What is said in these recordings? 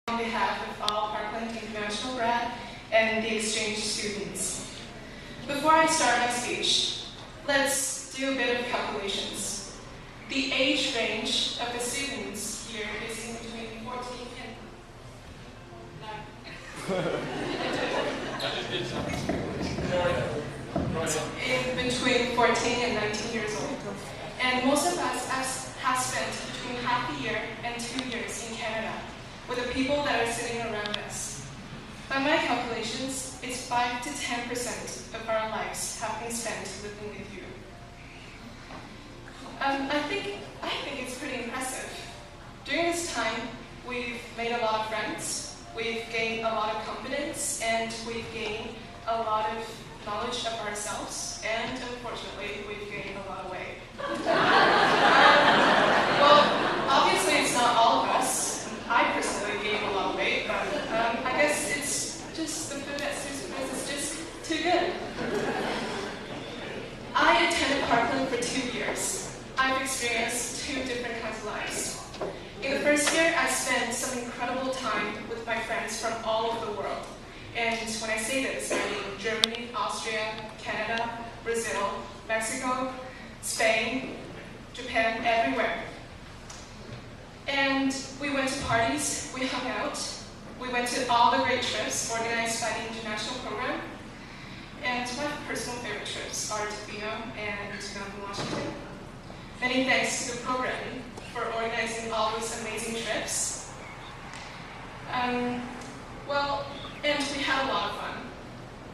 on behalf of all Parkland International grad and the exchange students. Before I start my speech, let's do a bit of calculations. The age range of the students here is in between 14 and 19 years old. And most of us have spent between half a year and 2 years in Canada with the people that are sitting around us. By my calculations, it's 5 to 10% of our lives have been spent living with you. I think it's pretty impressive. During this time, we've made a lot of friends, we've gained a lot of confidence, and we've gained a lot of knowledge of ourselves, and unfortunately, we've gained a lot of weight. Well, obviously it's not all of us. I personally gained a lot of weight, but I guess it's just the food at Susan is just too good. I attended Parkland for 2 years. I've experienced 2 different kinds of lives. In the first year, I spent some incredible time with my friends from all over the world. And when I say this, I mean Germany, Austria, Canada, Brazil, Mexico, Spain, Japan, everywhere. And we went to parties, we hung out, we went to all the great trips organized by the international program. And my personal favorite trips are to Fino and Mountain, Washington. Many thanks to the program for organizing all those amazing trips. And we had a lot of fun.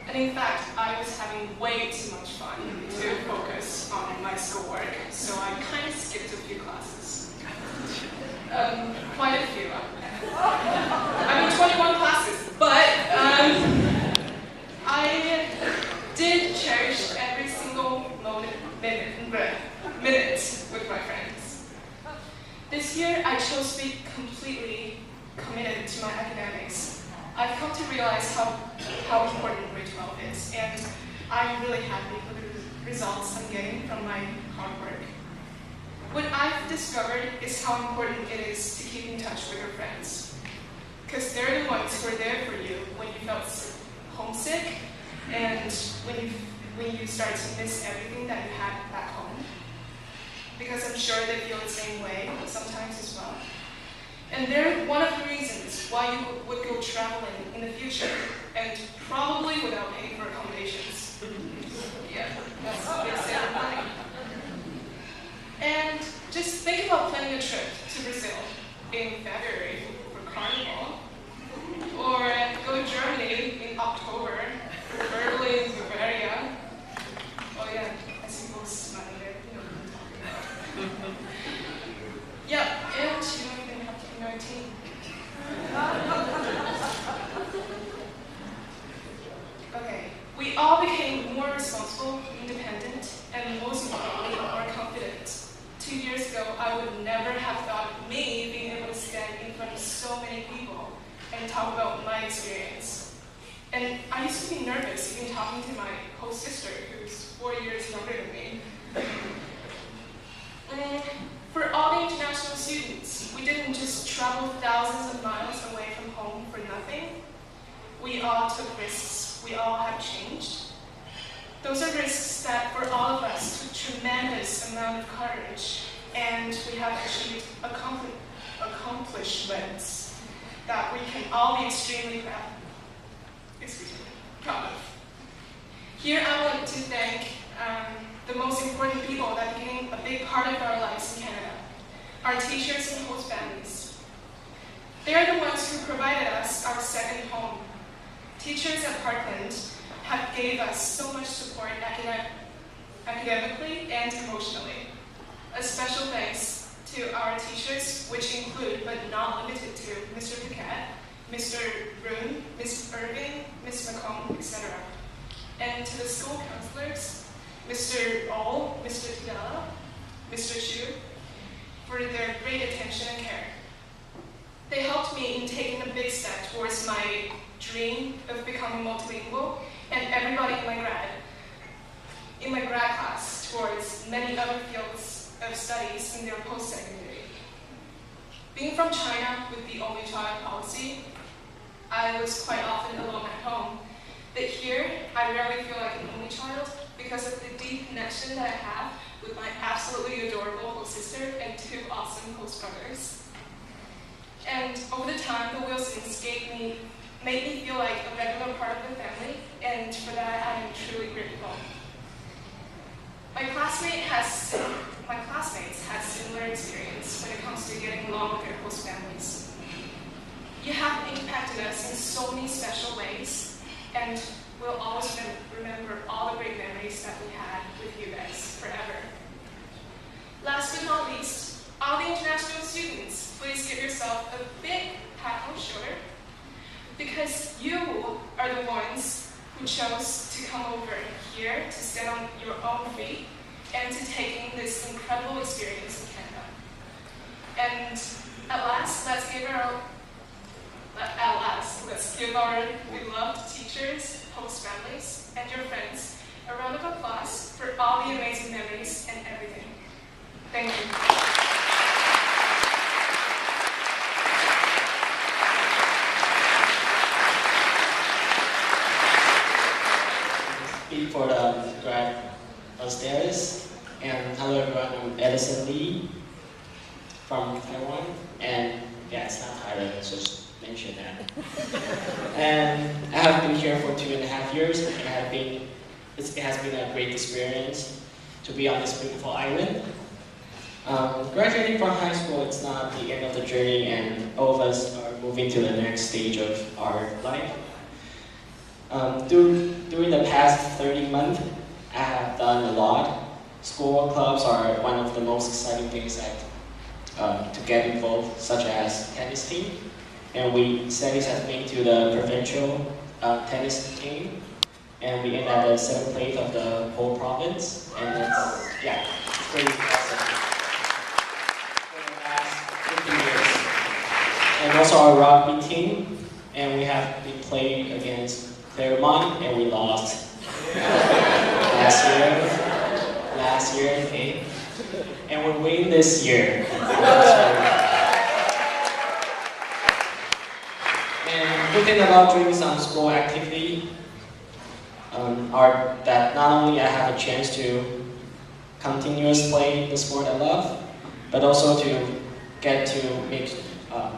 And in fact, I was having way too much fun to focus on my schoolwork, so I kind of skipped a few classes. Quite a few. I mean, 21 classes, but I did cherish every single minute with my friends. This year, I chose to be completely committed to my academics. I've come to realize how important grade 12 is, and I'm really happy with the results I'm getting from my hard work. What I've discovered is how important it is to keep in touch with your friends, because they're the ones who are there for you when you felt homesick and when you start to miss everything that you had back home, because I'm sure they feel the same way sometimes as well. And they're one of the reasons why you would go traveling in the future, and probably without paying for accommodations. Yeah, that's what they say in money. And just think about planning a trip to Brazil in February for Carnival, or go to Germany in October, preferably in Bavaria. Oh yeah, I see folks smiling there. You know what I'm talking about. Yep, and you don't even have to be 19. Okay, we all became more responsible, independent, and most importantly, more confident. 2 years ago, I would never have thought of me being able to stand in front of so many people and talk about my experience. And I used to be nervous even talking to my host sister, who's 4 years younger than me. For all the international students, we didn't just travel thousands of miles away from home for nothing. We all took risks. We all have changed. Those are risks that for all of us took tremendous amount of courage, and we have achieved accomplishments that we can all be extremely proud of. Here I want to thank the most important people that became a big part of our lives in Canada, our teachers and host families. They are the ones who provided us our second home. Teachers at Parkland have gave us so much support academically and emotionally. A special thanks to our teachers, which include but not limited to Mr. Piquet, Mr. Brun, Ms. Irving, Ms. McComb, etc. And to the school counselors, Mr. All, Mr. Tidala, Mr. Chu, for their great attention and care. They helped me in taking a big step towards my dream of becoming multilingual, and everybody in my grad class towards many other fields of studies in their post-secondary. Being from China with the only child policy, I was quite often alone at home. But here, I rarely feel like an only child because of the deep connection that I have with my absolutely adorable host sister and two awesome host brothers. And over the time, the Wilsons made me feel like a regular part of the family, and for that, I am truly grateful. My classmates had similar experience when it comes to getting along with their host families. You have impacted us in so many special ways, and we'll always remember all the great memories that we had with you guys forever. Last but not least, all the international students, please give yourself a big pat on the shoulder, because you are the ones who chose to come over here to stand on your own feet and to take in this incredible experience in Canada. And at last, let's give our beloved teachers, host families, and your friends a round of applause for all the amazing memories and everything. Thank you. For the grad upstairs. And hello everyone, I'm Edison Lee from Taiwan. And yeah, it's not Thailand, so just mention that. And I have been here for 2.5 years, and it has been a great experience to be on this beautiful island. Graduating from high school, it's not the end of the journey, and all of us are moving to the next stage of our life. During the past 30 months, I have done a lot. School clubs are one of the most exciting things to get involved, such as tennis team. And we studies have made to the provincial tennis team, and we end at the 7th place of the whole province. And it's pretty awesome for the last 50 years. And also our rugby team, and we have been playing against Claremont, and we lost last year, okay? And we're winning this year. And good thing about doing some sport activity are that not only I have a chance to continuously play the sport I love, but also to get to make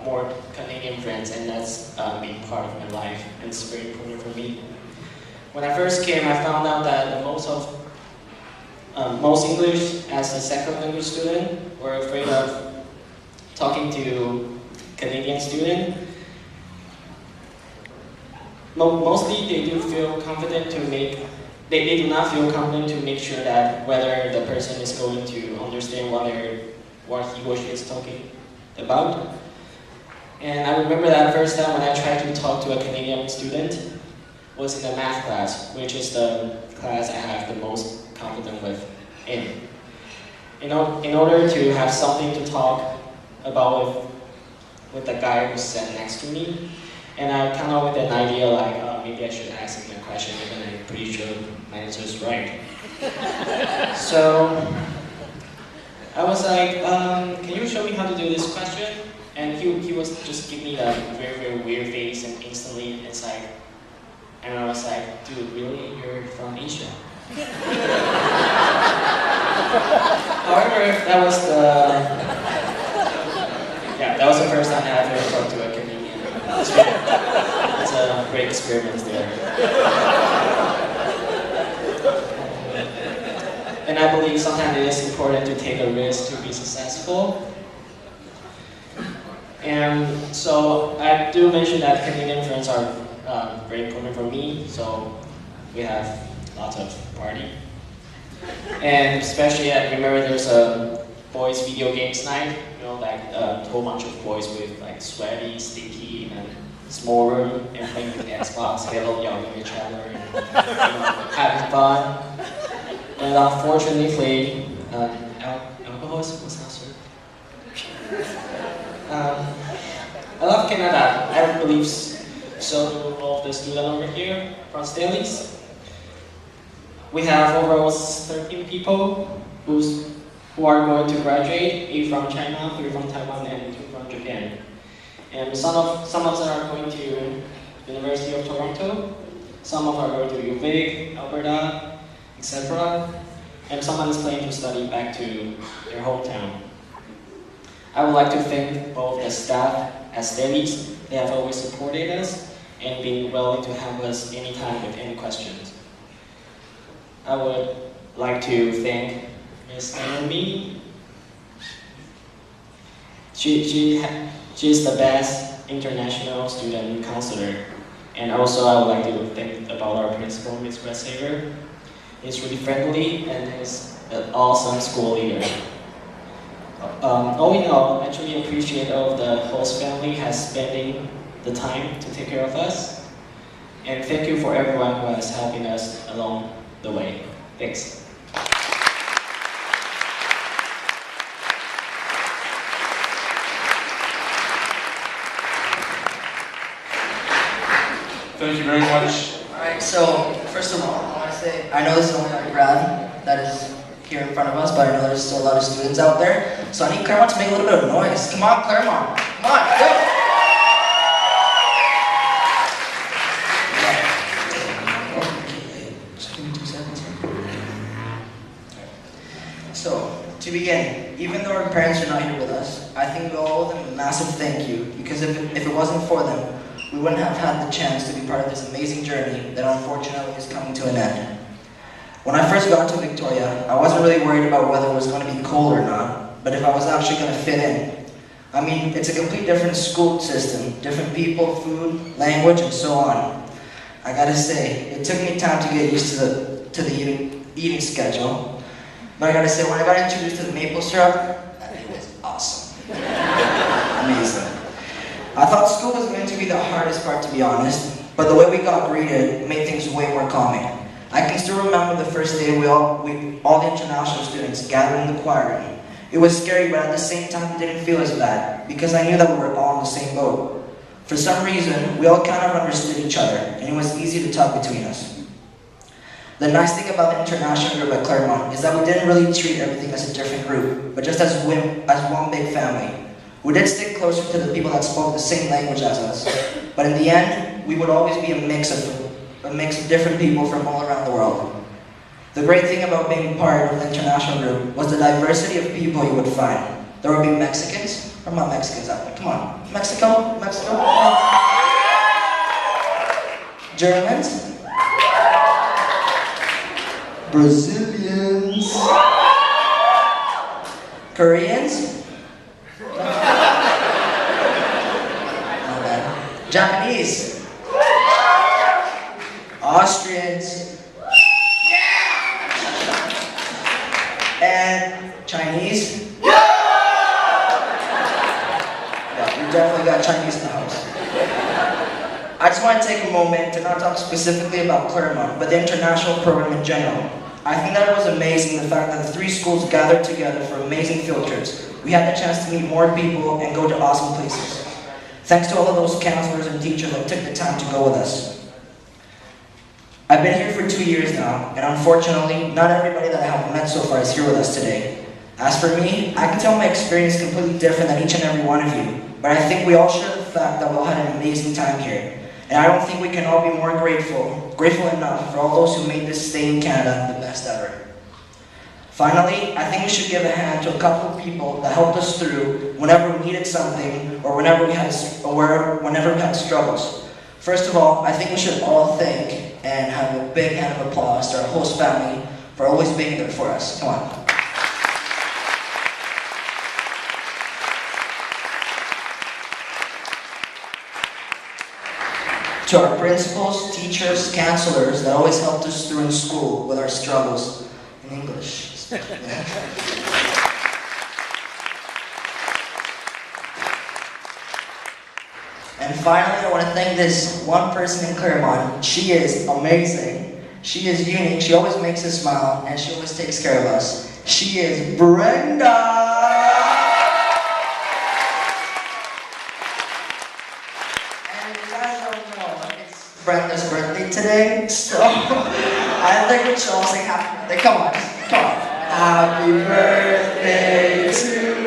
more Canadian friends, and that's being part of my life, and it's very important for me. When I first came, I found out that most English as a second language student were afraid of talking to Canadian students. Mostly, they do feel confident to they do not feel confident to make sure that whether the person is going to understand what he or she is talking about. And I remember that first time when I tried to talk to a Canadian student was in the math class, which is the class I have the most confidence with in. In order to have something to talk about with the guy who sat next to me, and I come up with an idea like, maybe I should ask him a question, even I'm pretty sure my answer is right. So I was like, can you show me how to do this question? And he was just giving me a very, very weird face, and instantly it's like, and I was like, dude, really? You're from Asia? However, that was the first time I ever talked to a Canadian. It's a great experience there. And I believe sometimes it is important to take a risk to be successful. And so I do mention that Canadian friends are very important for me, so we have lots of party. And especially I remember there's a boys video games night, like a whole bunch of boys with like sweaty, sticky, and small room and playing with Xbox, Halo, yelling at each other, and having fun. And unfortunately, alcohol was not served. I love Canada. I believe so do all of the students over here from Stanley's. We have overall 13 people who are going to graduate, 8 from China, 3 from Taiwan, and 2 from Japan. And some of them are going to University of Toronto, some of them are going to UVic, Alberta, etc. And someone is planning to study back to their hometown. I would like to thank both the staff as studies. They have always supported us and been willing to help us anytime with any questions. I would like to thank Ms. Naomi. She's the best international student counselor. And also I would like to thank about our principal, Ms. Grassaver. He's really friendly and he's an awesome school leader. All in all, I truly appreciate all of the host family has spending the time to take care of us. And thank you for everyone who is helping us along the way. Thanks. Thank you very much. Alright, so first of all, I want to say, I know this is only our grad that is here in front of us, but I know there's still a lot of students out there. So I need Claremont to make a little bit of noise. Come on, Claremont. Come on, go! So, to begin, even though our parents are not here with us, I think we all owe them a massive thank you, because if it wasn't for them, we wouldn't have had the chance to be part of this amazing journey that unfortunately is coming to an end. When I first got to Victoria, I wasn't really worried about whether it was going to be cold or not, but if I was actually going to fit in. I mean, it's a complete different school system, different people, food, language, and so on. I gotta say, it took me time to get used to the eating schedule, but I gotta say, when I got introduced to the maple syrup, it was awesome. Amazing. I thought school was going to be the hardest part, to be honest, but the way we got greeted made things way more calming. I can still remember the first day all the international students gathered in the choir room. It was scary, but at the same time it didn't feel as bad, because I knew that we were all in the same boat. For some reason, we all kind of understood each other, and it was easy to talk between us. The nice thing about the international group at Claremont is that we didn't really treat everything as a different group, but just as one big family. We did stick closer to the people that spoke the same language as us, but in the end, we would always be a mix of different people from all around the world. The great thing about being part of the international group was the diversity of people you would find. There would be Mexicans, or not Mexicans out there, come on, Mexico, Germans, Brazilians, Koreans, Japanese, Austrians, and Chinese. Yeah, we definitely got Chinese in the house. I just want to take a moment to not talk specifically about Claremont, but the international program in general. I think that it was amazing the fact that the three schools gathered together for amazing field trips. We had the chance to meet more people and go to awesome places. Thanks to all of those counselors and teachers that took the time to go with us. I've been here for 2 years now, and unfortunately, not everybody that I have met so far is here with us today. As for me, I can tell my experience is completely different than each and every one of you, but I think we all share the fact that we all had an amazing time here. And I don't think we can all be more grateful enough for all those who made this stay in Canada the best ever. Finally, I think we should give a hand to a couple of people that helped us through whenever we needed something or whenever we had struggles. First of all, I think we should all thank and have a big hand of applause to our host family for always being there for us. Come on. To our principals, teachers, counselors that always helped us through in school with our struggles in English. And finally, I want to thank this one person in Claremont. She is amazing. She is unique. She always makes us smile, and she always takes care of us. She is Brenda. Brenda's birthday today, so I think we should all sing happy birthday. Come on, come on. Happy birthday to